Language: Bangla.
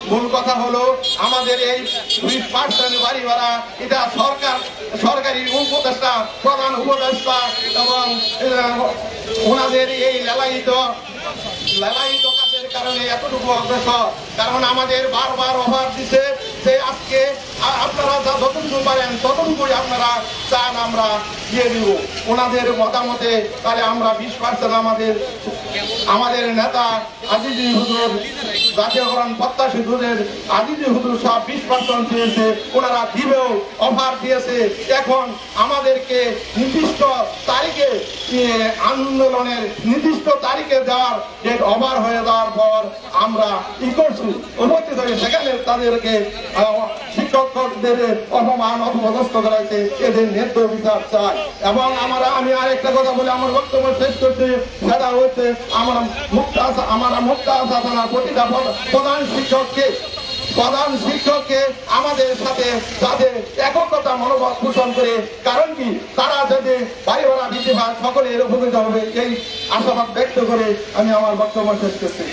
মূল কথা হলো আমাদের এই 20% বাড়ি ভাড়া এটা সরকারি উপদেষ্টা প্রধান উপদেষ্টা এবং ওনাদের এই লালায়িত কাজের কারণে এতটুকু অগ্রসর। কারণ আমাদের বারবার অভাব দিচ্ছে যে আজকে আপনারা যতটুকু পারেন ততটুকুই আপনারা চান আমরা দিয়ে দিব ওনাদের মতামতে। তাহলে আমরা 20% আমাদের নেতা আজিজি হুজুর জাতীয়করণ প্রত্যাশী হুজুরের আজিজি হুজুর সব 20% দিয়েছে, ওনারা দিবেও, অফার দিয়েছে। এখন আমাদেরকে নির্দিষ্ট তারিখে আন্দোলনের নির্দিষ্ট তারিখে দেওয়ার ডেট ওভার হয়ে যাওয়ার পর আমরা কি করছি উপস্থিত হয়ে সেখানে তাদেরকে শিক্ষকদের অপমান অপদস্থ করাইছে। এদের ন্যায্য বিচার চাই। এবং আমি আরেকটা কথা বলে আমার বক্তব্য শেষ করতে, সেটা হচ্ছে আমরা মুক্তা থানার প্রতিটা প্রধান শিক্ষককে আমাদের সাথে যাতে একতা মনোভাব পোষণ করে। কারণ কি, তারা যদি বাড়ি ভাড়া দিতে পারে সকলে এর উপকৃত হবে, এই আশাবাদ ব্যক্ত করে আমি আমার বক্তব্য শেষ করছি।